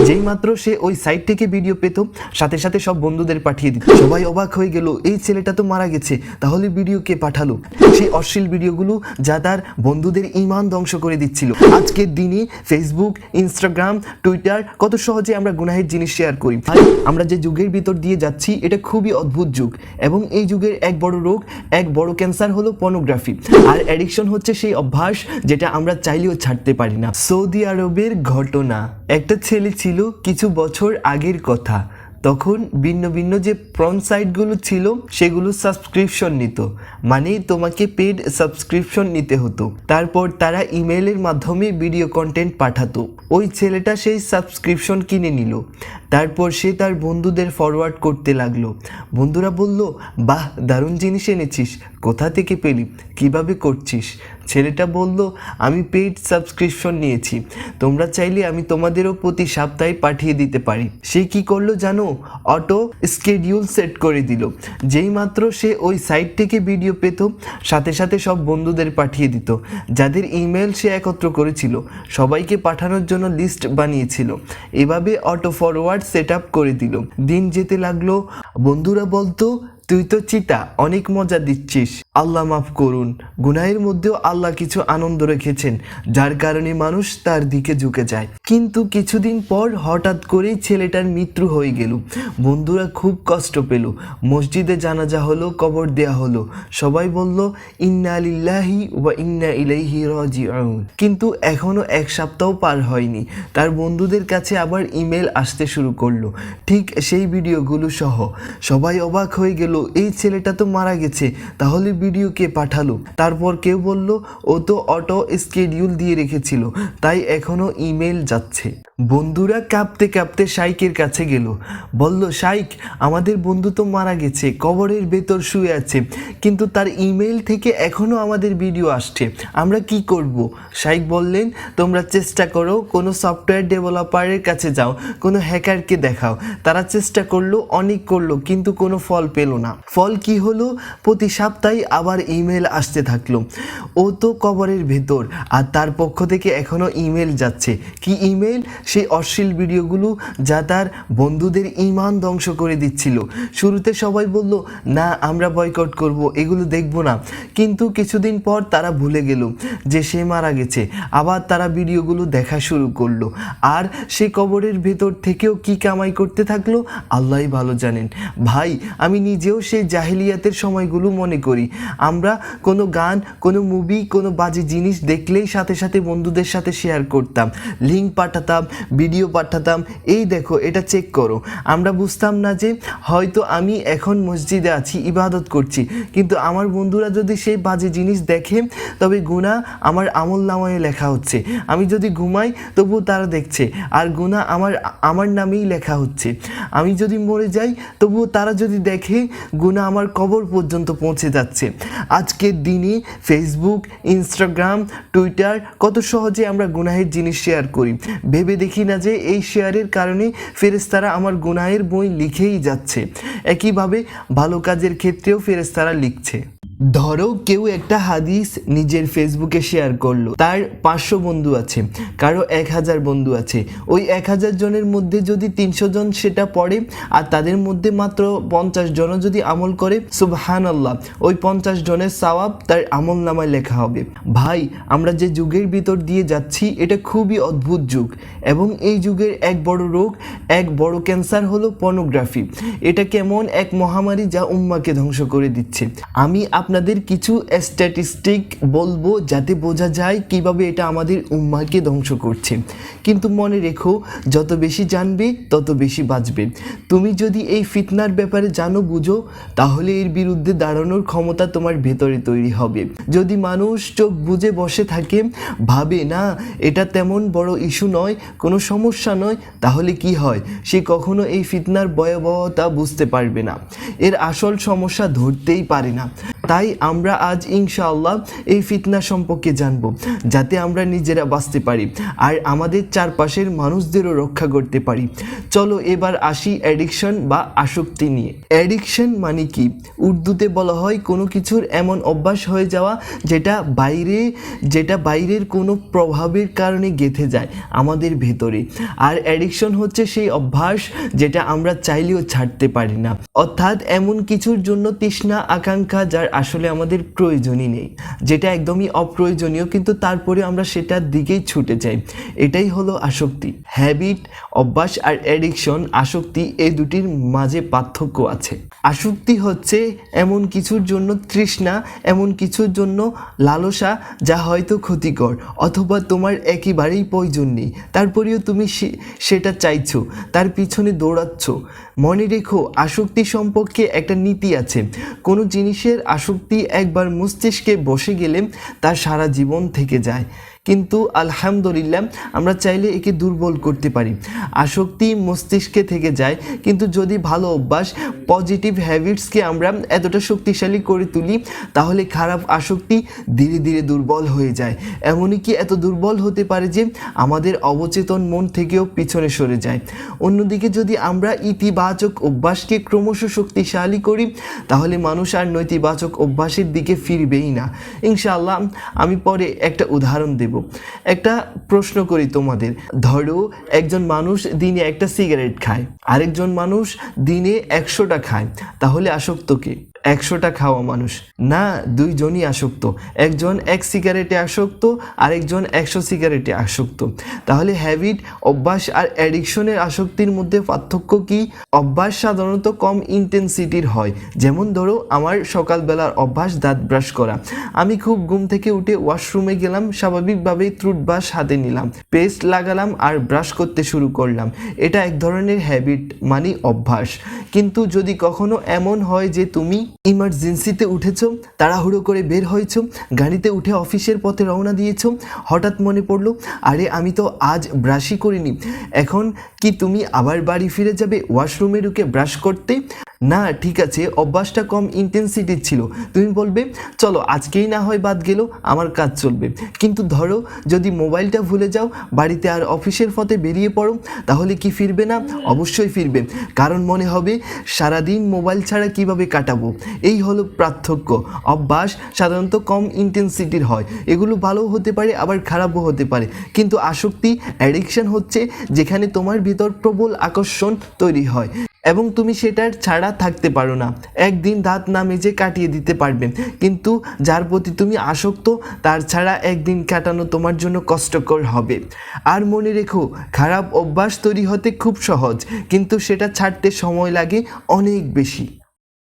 যেই মাত্র সে ওই সাইট থেকে ভিডিও পেত সাথে সাথে সব বন্ধুদের পাঠিয়ে দিত। সবাই অবাক হয়ে গেল, এই ছেলেটা তো মারা গেছে, তাহলে ভিডিও কে পাঠালো? সেই অশ্লীল ভিডিওগুলো যা তার বন্ধুদের ঈমান ধ্বংস করে দিচ্ছিল। আজকের দিনে ফেসবুক, ইনস্টাগ্রাম, টুইটার কত সহজে আমরা গুনাহের জিনিস শেয়ার করি। ভাই, আমরা যে যুগের ভিতর দিয়ে যাচ্ছি এটা খুবই অদ্ভুত যুগ, এবং এই যুগের এক বড় রোগ, এক বড় ক্যান্সার হলো পর্নোগ্রাফি। আর অ্যাডিকশন হচ্ছে সেই অভ্যাস যেটা আমরা চাইলেও ছাড়তে পারি না। সৌদি আরবের ঘটনা। একটা ছেলে ছিল, কিছু বছর আগের কথা, তখন ভিন্ন ভিন্ন যে প্রন সাইটগুলো ছিল সেগুলো সাবস্ক্রিপশন নিত, মানে তোমাকে পেড সাবস্ক্রিপশন নিতে হতো। তারপর তারা ইমেলের মাধ্যমে ভিডিও কন্টেন্ট পাঠাতো। ওই ছেলেটা সেই সাবস্ক্রিপশন কিনে নিল, তারপর সে তার বন্ধুদের ফরওয়ার্ড করতে লাগলো। বন্ধুরা বলল, বাহ, দারুণ জিনিস এনেছিস, কোথা থেকে পেলি, কিভাবে করছিস? ছেলেটা বলল, আমি পেইড সাবস্ক্রিপশন নিয়েছি, তোমরা চাইলে আমি তোমাদেরও প্রতি সপ্তাহে পাঠিয়ে দিতে পারি। সে কি করলো জানো? অটো স্কেডিউল সেট করে দিল। যেই মাত্র সে ওই সাইট থেকে ভিডিও পেত সাথে সাথে সব বন্ধুদের পাঠিয়ে দিত। যাদের ইমেল সে একত্র করেছিল সবাইকে পাঠানোর জন্য লিস্ট বানিয়েছিল। এভাবে অটো ফরওয়ার্ড সেট আপ করে দিল। দিন যেতে লাগলো। বন্ধুরা বলতো, তুই তো চিতা, অনেক মজা দিচ্ছিস, আল্লাহ মাফ করুন। গুনাহের মধ্যেও আল্লাহ কিছু আনন্দ রেখেছেন, যার কারণে মানুষ তার দিকে ঝুঁকে যায়। কিন্তু কিছুদিন পর হঠাৎ করেই ছেলেটার মৃত্যু হয়ে গেল। বন্ধুরা খুব কষ্ট পেল। মসজিদে জানাজা হলো, কবর দেয়া হলো। সবাই বলল, ইন্না লিল্লাহি ওয়া ইন্না ইলাইহি রাজিউন। কিন্তু এখনো এক সপ্তাহ পার হয়নি, তার বন্ধুদের কাছে আবার ইমেল আসতে শুরু করলো, ঠিক সেই ভিডিওগুলো সহ। সবাই অবাক হয়ে গেল, এই ছেলেটা তো মারা গেছে, তাহলে ভিডিও কে পাঠালো? তারপর কেউ বলল, ও তো অটো স্কেডিউল দিয়ে রেখেছিল, তাই এখনো ইমেল যাচ্ছে। বন্ধুরা কাঁপতে কাঁপতে শাইকের কাছে গেল, বলল, শাইক, আমাদের বন্ধু তো মারা গেছে, কবরের ভেতর শুয়ে আছে, কিন্তু তার ইমেল থেকে এখনো আমাদের ভিডিও আসছে, আমরা কি করব? শাইক বললেন, তোমরা চেষ্টা করো, কোনো সফটওয়্যার ডেভেলপারের কাছে যাও, কোনো হ্যাকারকে দেখাও। তারা চেষ্টা করলো, অনেক করলো, কিন্তু কোনো ফল পেল না। ফল কি হলো? প্রতি সপ্তাহে আবার ইমেল আসতে থাকলো। ও তো কবরের ভেতর, আর তার পক্ষ থেকে এখনো ইমেল যাচ্ছে। কি ইমেল? সেই অশ্লীল ভিডিওগুলো যা তার বন্ধুদের ঈমান ধ্বংস করে দিচ্ছিল। শুরুতে সবাই বলল, না, আমরা বয়কট করব, এগুলো দেখব না। কিন্তু কিছুদিন পর তারা ভুলে গেল যে সে মারা গেছে। আবার তারা ভিডিওগুলো দেখা শুরু করলো, আর সে কবরের ভেতর থেকেও কি কামাই করতে থাকলো আল্লাহই ভালো জানেন। ভাই, আমি নিজেও সেই জাহেলিয়াতের সময়গুলো মনে করি। আমরা কোনো গান, কোনো মুভি, কোনো বাজে জিনিস দেখলেই সাথে সাথে বন্ধুদের সাথে শেয়ার করতাম, লিঙ্ক পাঠাতাম, ভিডিও পাঠাতাম, এই দেখো, এটা চেক করো। আমরা বুঝতাম না যে হয়তো আমি এখন মসজিদে আছি, ইবাদত করছি, কিন্তু আমার বন্ধুরা যদি সেই বাজে জিনিস দেখে তবে গুনাহ আমার আমল নামায় লেখা হচ্ছে। আমি যদি ঘুমাই তবুও তারা দেখছে, আর গুনাহ আমার নামেই লেখা হচ্ছে। আমি যদি মরে যাই তবুও তারা যদি দেখে, গুনাহ আমার কবর পর্যন্ত পৌঁছে যাচ্ছে। আজকের দিনে ফেসবুক, ইনস্টাগ্রাম, টুইটার কত সহজে আমরা গুনাহের জিনিস শেয়ার করি। ভেবে দেখি না যে এই শেয়ারের কারণে ফেরেশতারা আমার গুনাহের বই লিখেই যাচ্ছে। একইভাবে ভালো কাজের ক্ষেত্রেও ফেরেশতারা লিখছে। ধরো কেউ একটা হাদিস নিজের ফেসবুকে শেয়ার করলো, তার 500 বন্ধু আছে, কারো 1000 বন্ধু আছে। ওই 1000 জনের মধ্যে যদি 300 জন সেটা পড়ে, আর তাদের মধ্যে মাত্র 50 জনও যদি আমল করে, সুবহানাল্লাহ, ওই 50 জনের সওয়াব তার আমল নামায় লেখা হবে। ভাই, আমরা যে যুগের ভিতর দিয়ে যাচ্ছি এটা খুবই অদ্ভুত যুগ, এবং এই যুগের এক বড় রোগ, এক বড় ক্যান্সার হলো পর্নোগ্রাফি। এটা কেমন এক মহামারী যা উম্মাকে ধ্বংস করে দিচ্ছে। আমি আপনাদের কিছু স্ট্যাটিস্টিক বলবো যাতে বোঝা যায় কিভাবে এটা আমাদের উম্মাহকে ধ্বংস করছে। কিন্তু মনে রেখো, যত বেশি জানবে তত বেশি বাঁচবে। তুমি যদি এই ফিতনার ব্যাপারে জানো, বুঝো, তাহলে এর বিরুদ্ধে দাঁড়ানোর ক্ষমতা তোমার ভেতরে তৈরি হবে। যদি মানুষ চোখ বুজে বসে থাকে, ভাবে না এটা তেমন বড় ইস্যু নয়, কোনো সমস্যা নয়, তাহলে কি হয়? সে কখনো এই ফিতনার ভয়াবহতা বুঝতে পারবে না, এর আসল সমস্যা ধরতেই পারে না। তাই আমরা আজ ইনশাআল্লাহ এই ফিতনা সম্পর্কে জানব, যাতে আমরা নিজেরা বাঁচতে পারি আর আমাদের চারপাশের মানুষদেরও রক্ষা করতে পারি। চলো এবার আসি অ্যাডিকশন বা আসক্তি নিয়ে। অ্যাডিকশন মানে কি? উর্দুতে বলা হয় কোনো কিছুর এমন অভ্যাস হয়ে যাওয়া যেটা বাইরের কোনো প্রভাবের কারণে গেঁথে যায় আমাদের ভেতরে। আর অ্যাডিকশন হচ্ছে সেই অভ্যাস যেটা আমরা চাইলেও ছাড়তে পারি না, অর্থাৎ এমন কিছুর জন্য তৃষ্ণা আকাঙ্ক্ষা যার আসলে আমাদের প্রয়োজনই নেই, যেটা একদমই অপ্রয়োজনীয়, কিন্তু তারপরে আমরা সেটার দিকেই ছুটে যাই। এটাই হলো আসক্তি। হ্যাবিট, অভ্যাস আর অ্যাডিকশন, আসক্তি, এই দুটির মাঝে পার্থক্য আছে। আসক্তি হচ্ছে এমন কিছুর জন্য তৃষ্ণা, এমন কিছুর জন্য লালসা যা হয়তো ক্ষতিকর অথবা তোমার একেবারেই প্রয়োজন নেই, তারপরেও তুমি সেটা চাইছো, তার পিছনে দৌড়াচ্ছ। মনে রেখো, আসক্তি সম্পর্কে একটা নীতি আছে। কোনো জিনিসের আসক্তি একবার মস্তিষ্কে বসে গেলে তা সারা জীবন থেকে যায়, কিন্তু আলহামদুলিল্লাহ আমরা চাইলে একে দুর্বল করতে পারি। আসক্তি মস্তিষ্কে থেকে যায়, কিন্তু যদি ভালো অভ্যাস, পজিটিভ হ্যাবিটসকে আমরা এতটা শক্তিশালী করে তুলি, তাহলে খারাপ আসক্তি ধীরে ধীরে দুর্বল হয়ে যায়। এমনকি এত দুর্বল হতে পারে যে আমাদের অবচেতন মন থেকেও পিছনে সরে যায়। অন্যদিকে যদি আমরা ইতিবাচক অভ্যাসকে ক্রমশ শক্তিশালী করি, তাহলে মানুষ আর নেতিবাচক অভ্যাসের দিকে ফিরবেই না ইনশাআল্লাহ। আমি পরে একটা উদাহরণ দেব। একটা প্রশ্ন করি তোমাদের, ধরো একজন মানুষ দিনে একটা সিগারেট খায়, আরেকজন মানুষ দিনে 100টা খায়, তাহলে আসক্ত কে? 100টা খাওয়া মানুষ না, দুইজনই আসক্ত। একজন 1 সিগারেটে আসক্ত, আরেকজন 100 সিগারেটে আসক্ত। তাহলে হ্যাবিট, অভ্যাস আর অ্যাডিকশনের আসক্তির মধ্যে পার্থক্য কি? অভ্যাস সাধারণত কম ইন্টেন্সিটির হয়। যেমন ধরো আমার সকালবেলার অভ্যাস দাঁত ব্রাশ করা। আমি খুব ঘুম থেকে উঠে ওয়াশরুমে গেলাম, স্বাভাবিকভাবেই টুথব্রাশ হাতে নিলাম, পেস্ট লাগালাম আর ব্রাশ করতে শুরু করলাম। এটা এক ধরনের হ্যাবিট, মানে অভ্যাস। কিন্তু যদি কখনো এমন হয় যে তুমি ইমার্জেন্সিতে উঠেছো, তাড়াহুড়ো করে বের হয়েছো, গাড়িতে উঠে অফিসের পথে রওনা দিয়েছো, হঠাৎ মনে পড়লো আরে আমি তো আজ ব্রাশই করিনি, এখন কি তুমি আবার বাড়ি ফিরে যাবে ওয়াশরুমে ঢুকে ব্রাশ করতে? না, ঠিক আছে, অভ্যাসটা কম ইন্টেন্সিটির ছিল। তুমি বলবে চলো আজকেই না হয় বাদ গেল, আমার কাজ চলবে। কিন্তু ধরো যদি মোবাইলটা ভুলে যাও, বাড়িতে আর অফিসের পথে বেরিয়ে পড়ো, তাহলে কি ফিরবে না? অবশ্যই ফিরবে, কারণ মনে হবে সারাদিন মোবাইল ছাড়া কিভাবে কাটাবো। এই হলো পার্থক্য। অভ্যাস সাধারণত কম ইন্টেন্সিটির হয়, এগুলো ভালোও হতে পারে আবার খারাপও হতে পারে। কিন্তু আসক্তি, অ্যাডিকশন হচ্ছে যেখানে তোমার ভিতর প্রবল আকর্ষণ তৈরি হয় এবং তুমি সেটার ছাড়া থাকতে পারো না। একদিন দাঁত না মেজে কাটিয়ে দিতে পারবে, কিন্তু যার প্রতি তুমি আসক্ত তার ছাড়া একদিন কাটানো তোমার জন্য কষ্টকর হবে। আর মনে রেখো, খারাপ অভ্যাস তৈরি হতে খুব সহজ, কিন্তু সেটা ছাড়তে সময় লাগে অনেক বেশি।